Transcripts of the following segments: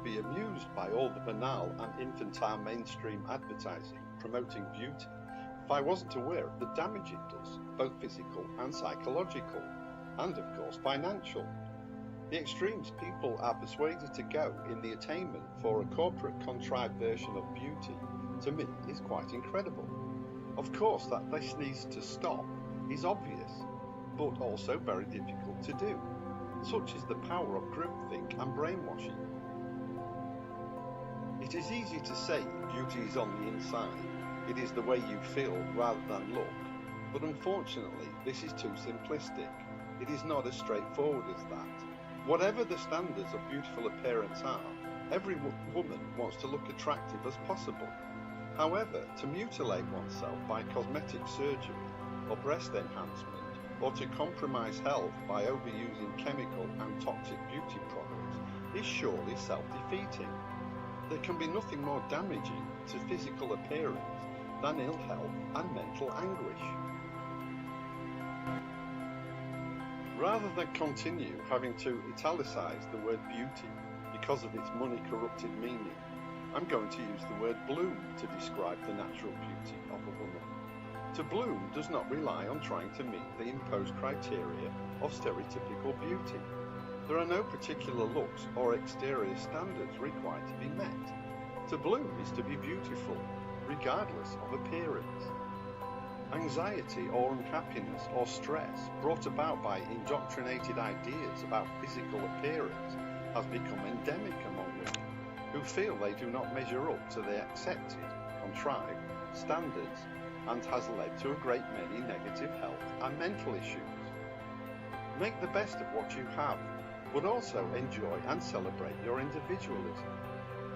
would be amused by all the banal and infantile mainstream advertising promoting beauty if I wasn't aware of the damage it does, both physical and psychological, and of course financial. The extremes people are persuaded to go in the attainment for a corporate contrived version of beauty, to me, is quite incredible. Of course, that this needs to stop is obvious, but also very difficult to do. Such is the power of groupthink and brainwashing. It is easy to say beauty is on the inside. It is the way you feel rather than look. But unfortunately, this is too simplistic. It is not as straightforward as that. Whatever the standards of beautiful appearance are, every woman wants to look attractive as possible. However, to mutilate oneself by cosmetic surgery or breast enhancement, or to compromise health by overusing chemical and toxic beauty products is surely self-defeating. There can be nothing more damaging to physical appearance than ill health and mental anguish. Rather than continue having to italicize the word beauty because of its money-corrupted meaning, I'm going to use the word bloom to describe the natural beauty of a woman. To bloom does not rely on trying to meet the imposed criteria of stereotypical beauty. There are no particular looks or exterior standards required to be met. To bloom is to be beautiful, regardless of appearance. Anxiety or unhappiness or stress brought about by indoctrinated ideas about physical appearance has become endemic among women who feel they do not measure up to the accepted, contrived standards, and has led to a great many negative health and mental issues. Make the best of what you have, but also enjoy and celebrate your individualism.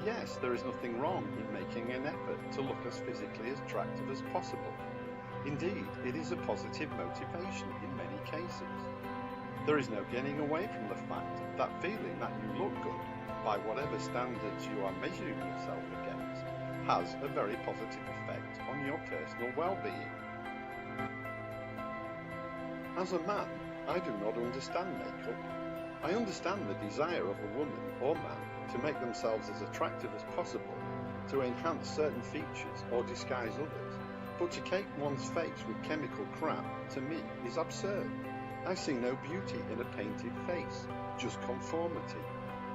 Yes, there is nothing wrong in making an effort to look as physically as attractive as possible. Indeed, it is a positive motivation in many cases. There is no getting away from the fact that feeling that you look good by whatever standards you are measuring yourself against has a very positive effect on your personal well-being. As a man, I do not understand makeup. I understand the desire of a woman or man to make themselves as attractive as possible, to enhance certain features or disguise others, but to cake one's face with chemical crap, to me, is absurd. I see no beauty in a painted face, just conformity,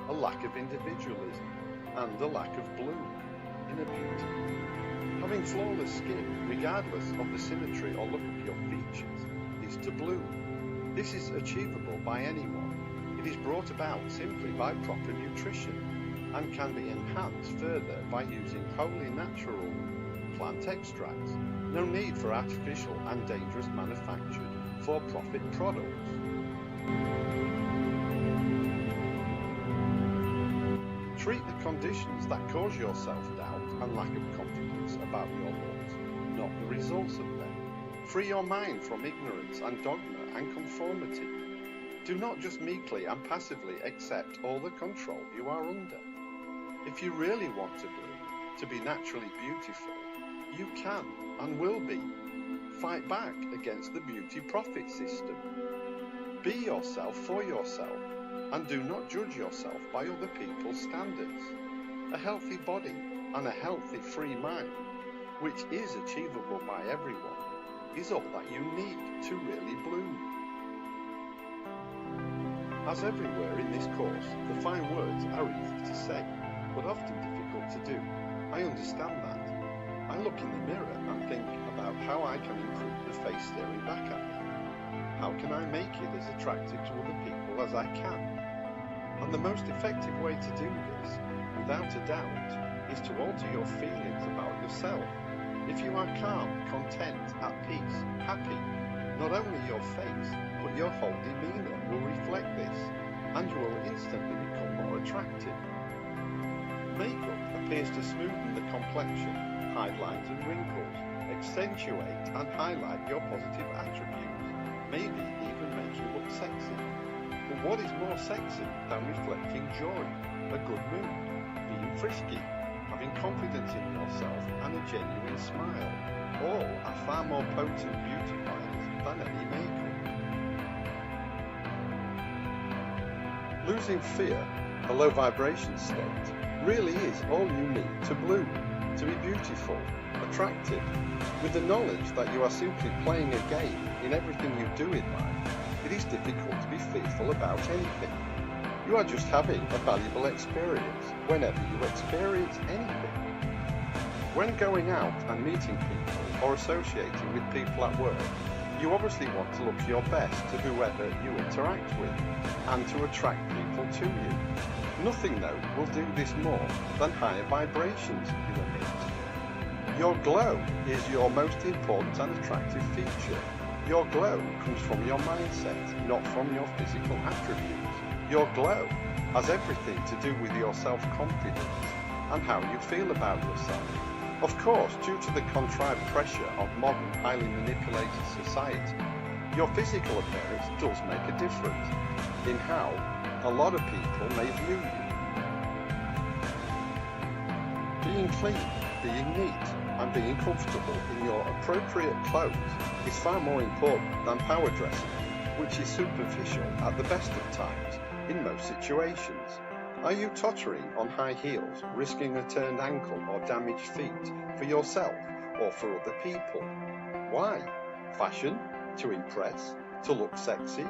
a lack of individualism, and a lack of bloom in a beauty. Having flawless skin, regardless of the symmetry or look of your features, is to bloom. This is achievable by anyone. It is brought about simply by proper nutrition and can be enhanced further by using wholly natural plant extracts. No need for artificial and dangerous manufactured for-profit products. Treat the conditions that cause your self-doubt and lack of confidence about your looks, not the results of them. Free your mind from ignorance and dogma and conformity. Do not just meekly and passively accept all the control you are under. If you really want to bloom, to be naturally beautiful, you can and will be. Fight back against the beauty profit system. Be yourself for yourself, and do not judge yourself by other people's standards. A healthy body and a healthy free mind, which is achievable by everyone, is all that you need to really bloom. As everywhere in this course, the fine words are easy to say, but often difficult to do. I understand that. I look in the mirror and think about how I can improve the face staring back at me. How can I make it as attractive to other people as I can? And the most effective way to do this, without a doubt, is to alter your feelings about yourself. If you are calm, content, at peace, happy, not only your face, but your whole demeanour will reflect this, and you will instantly become more attractive. Makeup appears to smoothen the complexion, hide lines and wrinkles, accentuate and highlight your positive attributes, maybe even make you look sexy. But what is more sexy than reflecting joy, a good mood, being frisky, having confidence in yourself and a genuine smile? All are far more potent beautifiers than any makeup. Losing fear a low vibration state, really is all you need to bloom, to be beautiful, attractive, with the knowledge that you are simply playing a game in everything you do in life. It is difficult to be fearful about anything. You are just having a valuable experience whenever you experience anything. When going out and meeting people or associating with people at work, you obviously want to look your best to whoever you interact with and to attract people to you. Nothing though will do this more than higher vibrations you emit. Your glow is your most important and attractive feature. Your glow comes from your mindset, not from your physical attributes. Your glow has everything to do with your self-confidence and how you feel about yourself. Of course, due to the contrived pressure of modern, highly manipulated society, your physical appearance does make a difference in how a lot of people may view you. Being clean, being neat, and being comfortable in your appropriate clothes is far more important than power dressing, which is superficial at the best of times in most situations. Are you tottering on high heels, risking a turned ankle or damaged feet for yourself or for other people? Why? Fashion? To impress? To look sexy?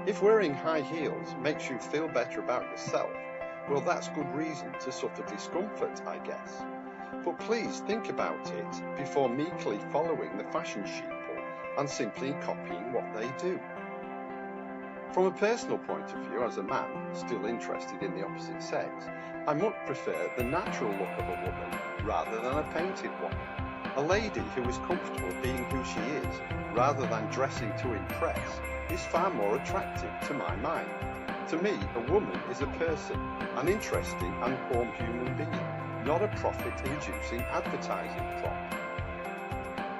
If wearing high heels makes you feel better about yourself, well, that's good reason to suffer discomfort, I guess. But please think about it before meekly following the fashion sheeple and simply copying what they do. From a personal point of view, as a man still interested in the opposite sex, I much prefer the natural look of a woman rather than a painted one. A lady who is comfortable being who she is rather than dressing to impress is far more attractive to my mind. To me, a woman is a person, an interesting and warm human being, not a profit-inducing advertising prop.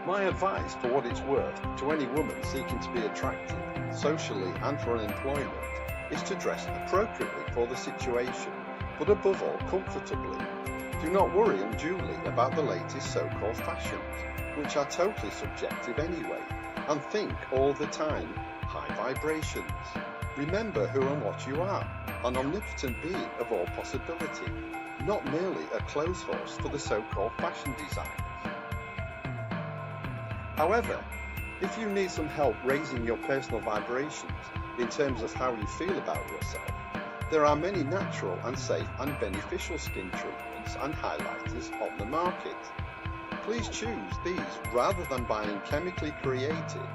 My advice, for what it's worth, to any woman seeking to be attractive, socially and for employment, is to dress appropriately for the situation, but above all comfortably. Do not worry unduly about the latest so-called fashions, which are totally subjective anyway, and think all the time, high vibrations. Remember who and what you are, an omnipotent being of all possibility, not merely a clothes horse for the so-called fashion designers. However, if you need some help raising your personal vibrations in terms of how you feel about yourself, there are many natural and safe and beneficial skin treatments and highlighters on the market. Please choose these rather than buying chemically created,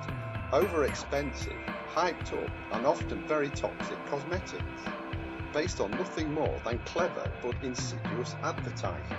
over-expensive, hyped up and often very toxic cosmetics, based on nothing more than clever but insidious advertising.